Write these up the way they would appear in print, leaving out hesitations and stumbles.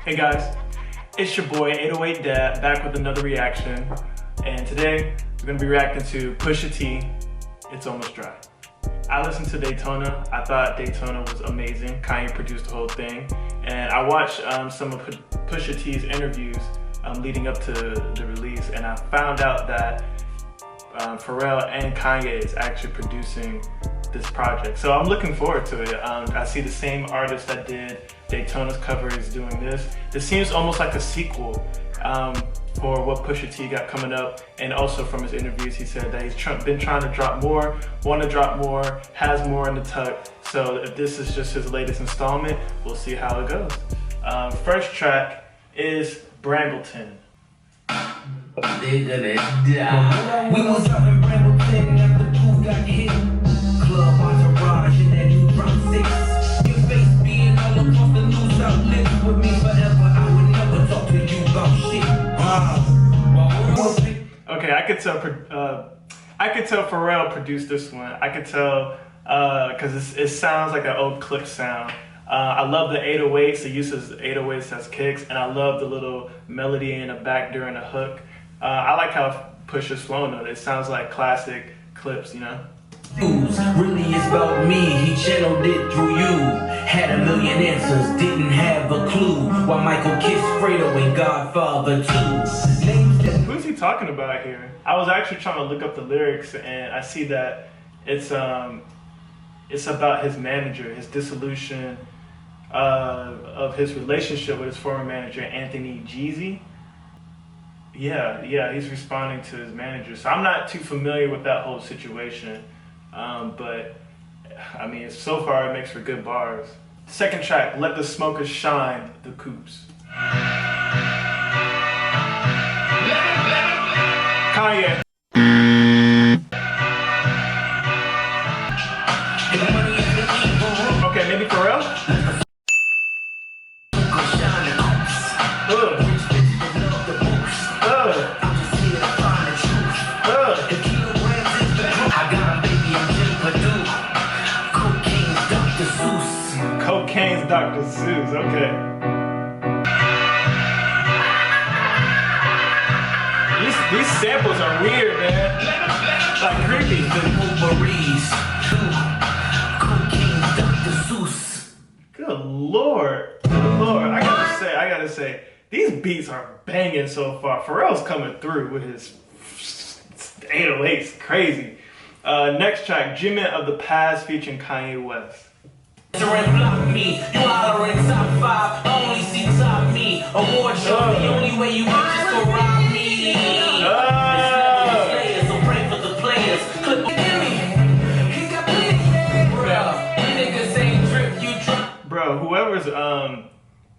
Hey guys, it's your boy 808 Dad back with another reaction, and today we're gonna be reacting to Pusha T, It's Almost Dry. I listened to Daytona. I thought Daytona was amazing. Kanye produced the whole thing, and I watched some of Pusha T's interviews leading up to the release, and I found out that Pharrell and Kanye is actually producing this project. So I'm looking forward to it. I see the same artist that did Daytona's cover is doing this. This seems almost like a sequel for what Pusha T got coming up, and also from his interviews he said that he's been trying to drop more, want to drop more, has more in the tuck. So if this is just his latest installment, we'll see how it goes. First track is Brambleton. We was up in Brambleton after the pool got hit. Club entourage in that new Rock 6. Your face being all across the news outlets with me forever. I would never talk to you about shit. Okay, I could tell Pharrell produced this one. I could tell because it sounds like an old clip sound. I love the 808s. It uses 808s as kicks, and I love the little melody in the back during the hook. I like how Pusha's flowing though. It sounds like classic clips, you know? Really is about me, he channeled it through you. Had a million answers, didn't have a clue. Why Michael kissed Fredo and Godfather too. Who's he talking about here? I was actually trying to look up the lyrics, and I see that it's about his manager, his dissolution of his relationship with his former manager, Anthony Jeezy. Yeah, he's responding to his manager. So I'm not too familiar with that whole situation. But I mean, so far it makes for good bars. Second track, Let the Smokers Shine, The Coops. Kanye. Okay, maybe Pharrell? Cocaine's Dr. Seuss, okay. These samples are weird, man. Like creepy. Cocaine's Dr. Seuss. Good lord. Good lord. I gotta say, these beats are banging so far. Pharrell's coming through with his 808s, crazy. Next track, Judgment of the Past featuring Kanye West. Block me, you hollering top 5, only see top me. Award show, the only way you want just to rob me. So pray for the players. Clip me. He got plenty. Bro, niggas ain't drip, you drop. Bro, whoever's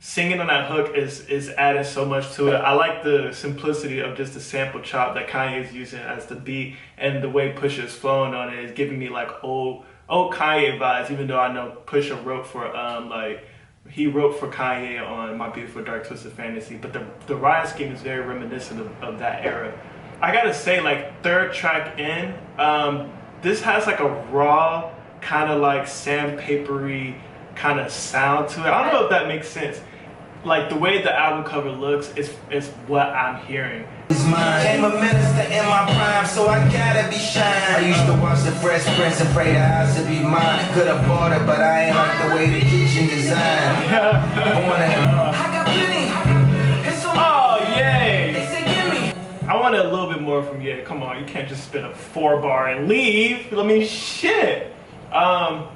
singing on that hook is adding so much to it. I like the simplicity of just the sample chop that Kanye is using as the beat, and the way Pusha is flowing on it is giving me like old Kanye vibes, even though I know Pusha wrote for he wrote for Kanye on My Beautiful Dark Twisted Fantasy, but the rhyme scheme is very reminiscent of that era. I gotta say, like, third track in, this has like a raw, kind of like sandpapery kind of sound to it. I don't know if that makes sense. Like, the way the album cover looks is what I'm hearing. Became a minister in my prime, so I gotta be shine. I used to watch the Fresh Prince and pray the house to be mine. Could have bought it, but I ain't like the way the kitchen designed. I got plenty. Oh, yay! They say give me. I wanted a little bit more from you. Come on, you can't just spit a 4-bar and leave. I mean, shit. I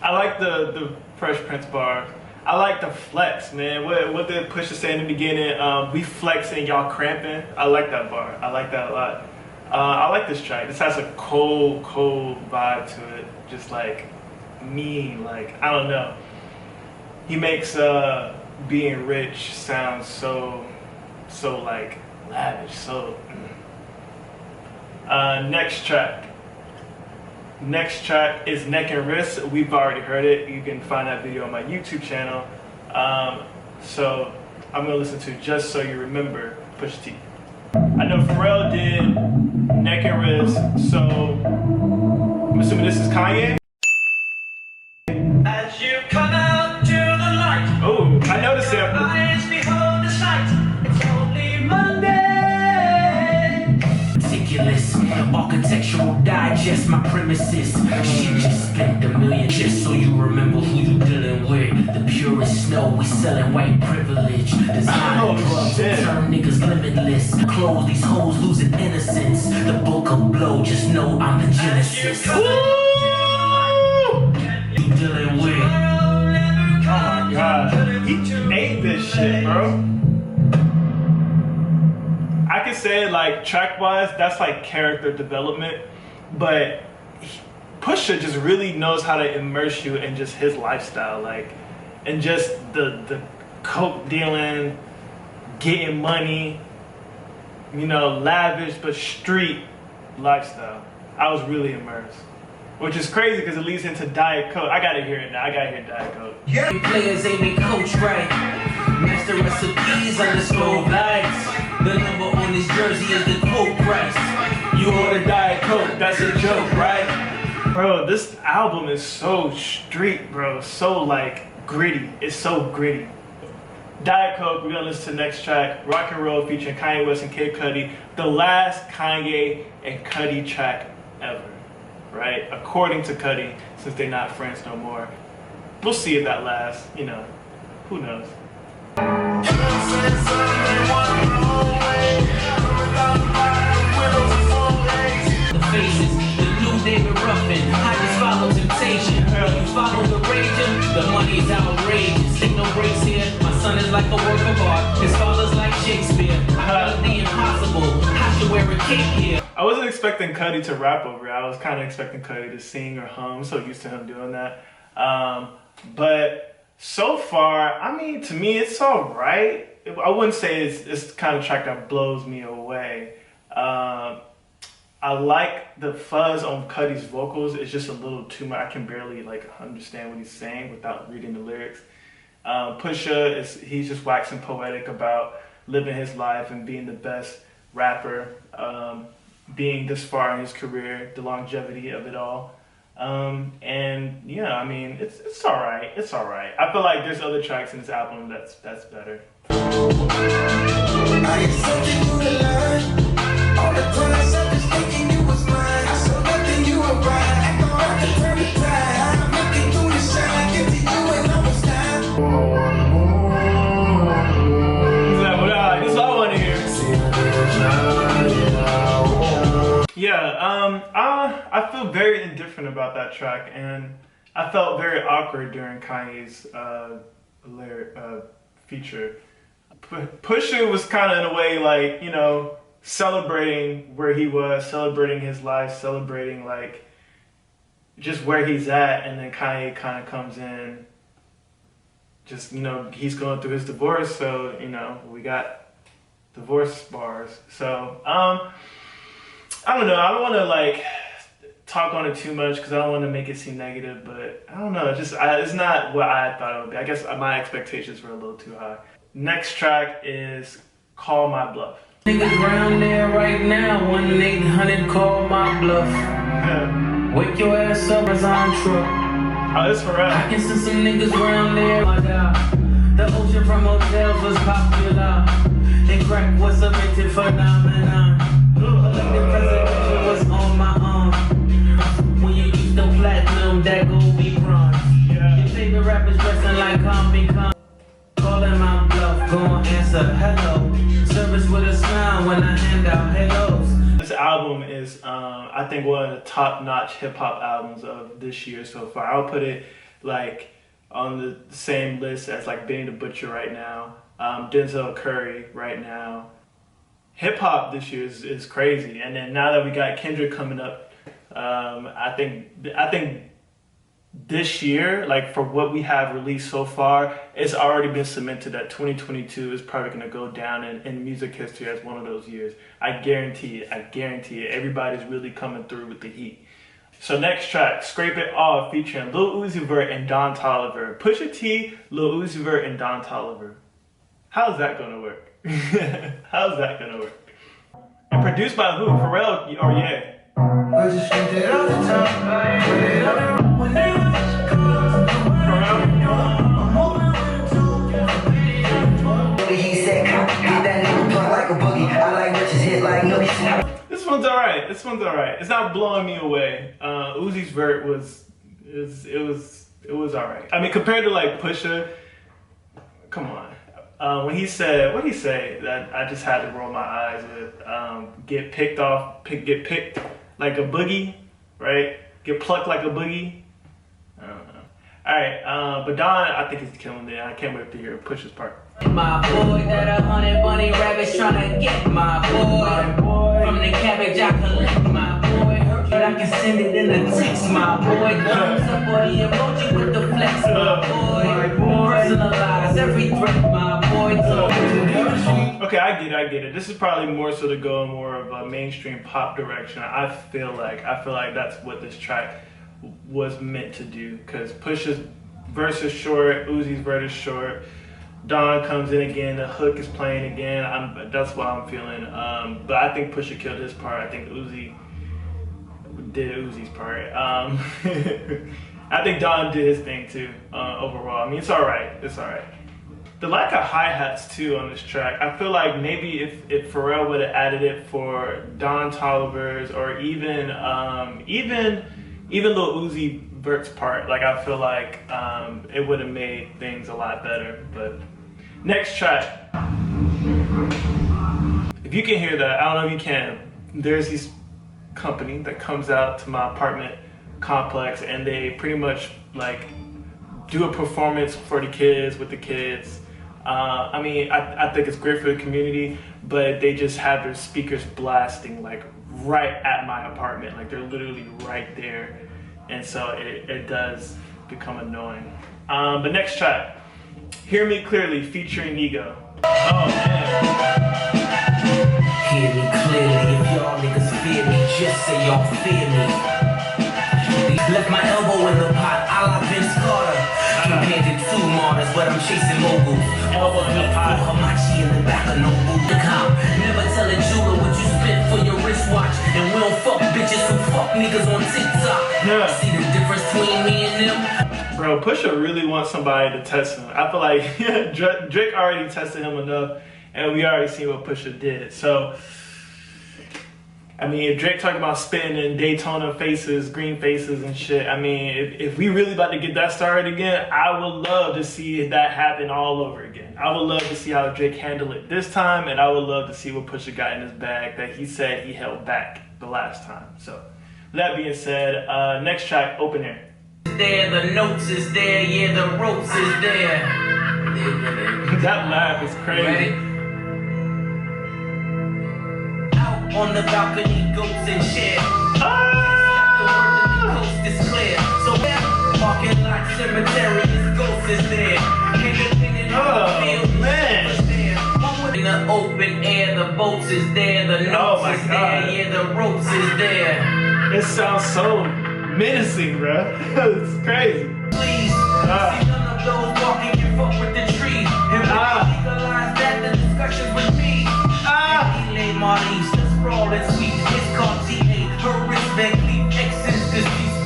like the Fresh Prince bars. I like the flex, man. What did Pusha say in the beginning? We flexing, y'all cramping. I like that bar. I like that a lot. I like this track. This has a cold vibe to it. Just like mean, like, I don't know. He makes being rich sound so like lavish. So Next track is Neck and Wrist. We've already heard it. You can find that video on my YouTube channel. So I'm gonna listen to Just So You Remember, Pusha T. I know Pharrell did Neck and Wrist, so I'm assuming this is Kanye. As you come out to the light. Oh, I know the sample. will digest my premises. She just spent $1 million just so you remember who you dealing with. The purest snow, we selling white privilege. Design drugs that turn niggas limitless. Close these hoes losing innocence. The book of blow, just know I'm the genesis. You dealing with. Oh my god, he ate this shit, bro. I could say like track-wise, that's like character development, but Pusha just really knows how to immerse you in just his lifestyle, like, and just the coke dealing, getting money, you know, lavish but street lifestyle. I was really immersed. Which is crazy because it leads into Diet Coke. I gotta hear it now. I gotta hear Diet Coke. Yeah. Players ain't been coach right. Master recipes on the stove lights. The number on this jersey is the Coke price. You order Diet Coke, that's a joke, right? Bro, this album is so street, bro. So like gritty. It's so gritty. Diet Coke, we're gonna listen to the next track. Rock and Roll featuring Kanye West and Kid Cudi. The last Kanye and Cudi track ever. Right? According to Cuddy, since they're not friends no more. We'll see if that lasts, you know, who knows. The faces, the new David Ruffin, I just follow temptation. You follow the raging, the money's outrageous. Take no breaks here, my son is like a work of art. His father's like Shakespeare. I love the impossible, I should wear a cape here. I wasn't expecting Cuddy to rap over it. I was kind of expecting Cuddy to sing or hum. I'm so used to him doing that. But so far, I mean, to me, it's all right. I wouldn't say it's the kind of track that blows me away. I like the fuzz on Cuddy's vocals. It's just a little too much. I can barely like understand what he's saying without reading the lyrics. Pusha, he's just waxing poetic about living his life and being the best rapper. Being this far in his career, the longevity of it all. And yeah, I mean, it's all right. It's all right. I feel like there's other tracks in this album that's better. I accepted you to learn. All the times I was thinking you was mine. I saw nothing you were right. I thought I could turn the tide. I'm looking through the shine. Get to you and I was time. This is all I want to hear. Yeah, I feel very indifferent about that track, and I felt very awkward during Kanye's feature. Pusha was kind of in a way like, you know, celebrating where he was, celebrating his life, celebrating like just where he's at, and then Kanye kind of comes in, just, you know, he's going through his divorce, so, you know, we got divorce bars. So, I don't know, I don't want to like talk on it too much because I don't want to make it seem negative, but I don't know, it's not what I thought it would be. I guess my expectations were a little too high. Next track is Call My Bluff. Niggas round there right now, 1-800 call my bluff. Wake your ass up as I'm truck. Oh, this for real. I can see some niggas round there. My God, the ocean from hotels was popular. And crack was a rented phenomenon. Like the presidential was on my arm. When you use the platinum, that gold be bronze. Yeah. Your favorite rappers dressing like Comic Con. Calling my bluff, gon' answer hello. Service with a smile when I hand out hellos. This album is, I think, one of the top-notch hip-hop albums of this year so far. I'll put it like on the same list as like Benny the Butcher right now, Denzel Curry right now. Hip-hop this year is crazy, and then now that we got Kendrick coming up, I think this year, like for what we have released so far, it's already been cemented that 2022 is probably going to go down in music history as one of those years. I guarantee it. I guarantee it. Everybody's really coming through with the heat. So next track, Scrape It Off, featuring Lil Uzi Vert and Don Toliver. Pusha T, Lil Uzi Vert, and Don Toliver. How's that going to work? How's that going to work? And produced by who? Pharrell or Ye? I just spent it all the time. Put it on when they He said, hit that nigga plug like a boogie. I like bitches hit like nookies. This one's alright. This one's alright. It's not blowing me away. Uzi's vert was alright. I mean, compared to like Pusha, come on. When he said, what did he say? That I just had to roll my eyes with. Get picked like a boogie, right? Get plucked like a boogie. I don't know. All right, but Don, I think he's killing it. I can't wait to hear Pusha's part. My boy, that 100 bunny rabbits tryna get my boy. From the cabbage I collect my boy. Hurt I can send it in a text, my boy. Thumbs up or the emoji with the flex, my boy. Personalize every threat, my boy. Okay, I get it. This is probably more so to go in more of a mainstream pop direction. I feel like that's what this track was meant to do, because Pusha's verse is short, Uzi's verse is short. Don comes in again, the hook is playing again. That's what I'm feeling. But I think Pusha killed his part. I think Uzi did Uzi's part. I think Don did his thing too. Overall, I mean, it's all right. It's all right. The lack of hi-hats too on this track. I feel like maybe if Pharrell would have added it for Don Toliver's, or even Lil Uzi Vert's part, like I feel like it would have made things a lot better. But next track, if you can hear that, I don't know if you can. There's this company that comes out to my apartment complex, and they pretty much like do a performance for the kids with the kids. I mean, I think it's great for the community, but they just have their speakers blasting like right at my apartment, like they're literally right there. And so it does become annoying. But next track, Hear Me Clearly featuring Ego. Oh man. Hear me clearly, if y'all niggas fear me, just say y'all fear me. Left my elbow in the pot, a la Vince Carter. Compared to two martyrs, but I'm chasing moguls. Elbow in the pot. Hamachi in the back of no boot. The cop, never tell a jeweler what you spent for your wristwatch. And we don't fuck bitches who fuck niggas on TikTok. Yeah. See the difference between me and them? Bro, Pusha really wants somebody to test him. I feel like Drake already tested him enough, and we already seen what Pusha did. So, I mean, if Drake talking about spitting in Daytona faces, green faces and shit, I mean, if we really about to get that started again, I would love to see that happen all over again. I would love to see how Drake handled it this time, and I would love to see what Pusha got in his bag that he said he held back the last time. So, that being said, next track, Open Air. There, the notes is there, yeah, the ropes is there. That laugh is crazy. Ready? Out on the balcony, goats and share. The coast is clear. So parking lot, cemetery, his ghost is there. Independent field, man. In the open air, the boats is there, the notes is there, yeah, the ropes is there. It sounds so menacing, bro. It's crazy. Please, see none of those walking and fuck with the tree. And legalize that, the discussions with me. Elay Marlies, the sprawl and sweet. It's called TA, her wristband cleat, X's deceased.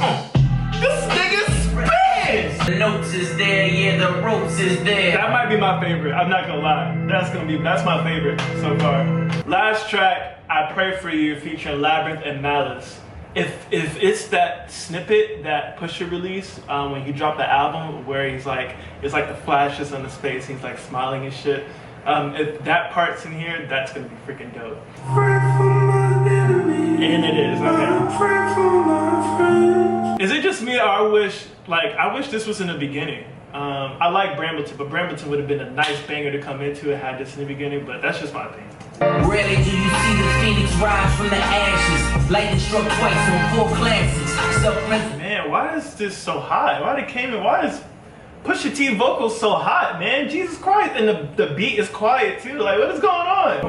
This nigga spins! The notes is there, yeah, the ropes is there. That might be my favorite. I'm not gonna lie. That's my favorite so far. Last track, I Pray For You, featuring Labyrinth and Malice. If it's that snippet that Pusha released when he dropped the album, where he's like, it's like the flashes on his face, he's like smiling and shit. If that part's in here, that's gonna be freaking dope. And it is, okay. Is it just me, or I wish this was in the beginning? I like Brambleton, but Brambleton would have been a nice banger to come into and had this in the beginning, but that's just my opinion. Rarely do you see the phoenix rise from the ashes. Lightning struck twice on 4 classics. Man, why is this so hot? Why is Pusha T vocals so hot, man? Jesus Christ, and the beat is quiet too. Like, what is going on?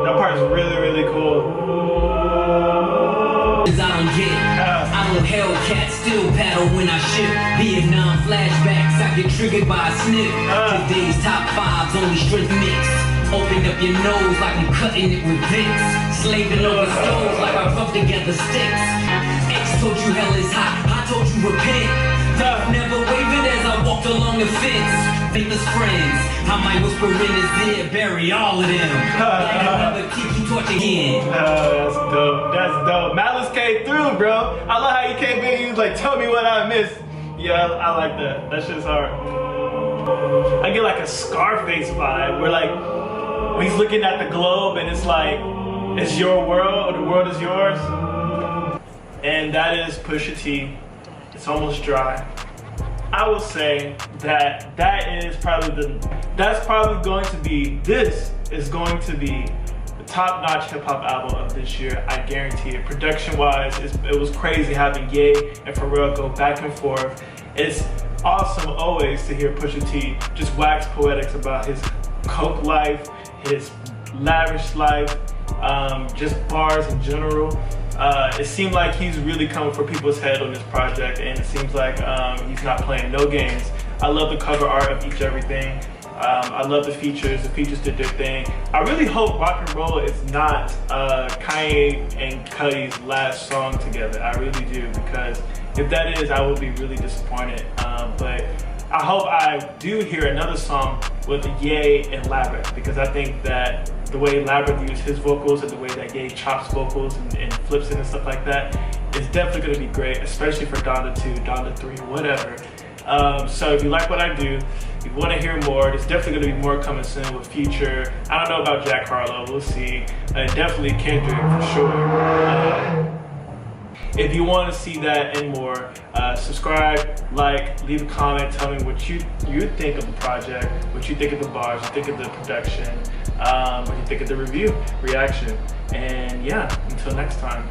That part's really, really cool. I don't get it. I don't Hellcat, still paddle when I ship. Vietnam flashbacks, I get triggered by a snip. Today's top 5's only strength mix. Open up your nose like I'm cutting it with Vicks. Slaving over stoves like I rub together sticks. X told you hell is hot, I told you repent. Faith never wavered as I walked along the fence. Faithless friends, I might whisper in his ear, bury all of them. Like another teach you torture again. That's dope. That's dope. Malice came through, bro. I love how he came in. He was like, tell me what I missed. Yeah, I like that. That shit's hard. I get like a Scarface vibe where like when he's looking at the globe and it's like, it's your world, the world is yours. And that is Pusha T. It's almost dry. I will say that this is going to be the top-notch hip-hop album of this year. I guarantee it. Production-wise, it was crazy having Ye and Pharrell go back and forth. It's awesome always to hear Pusha T just wax poetics about his coke life, his lavish life, just bars in general. It seemed like he's really coming for people's head on this project, and it seems like he's not playing no games. I love the cover art of each everything. I love the features. The features did their thing. I really hope Rock and Roll is not Kanye and Cuddy's last song together. I really do, because if that is, I will be really disappointed. But I hope I do hear another song with Ye and Labyrinth, because I think that the way Labyrinth used his vocals and the way that Ye chops vocals and flips it and stuff like that is definitely going to be great, especially for Donda 2, Donda 3, whatever. So if you like what I do, if you want to hear more, there's definitely going to be more coming soon with Future. I don't know about Jack Harlow, we'll see. Definitely Kendrick for sure. If you want to see that and more, subscribe, like, leave a comment, tell me what you think of the project, what you think of the bars, what you think of the production, what you think of the reaction. And yeah, until next time.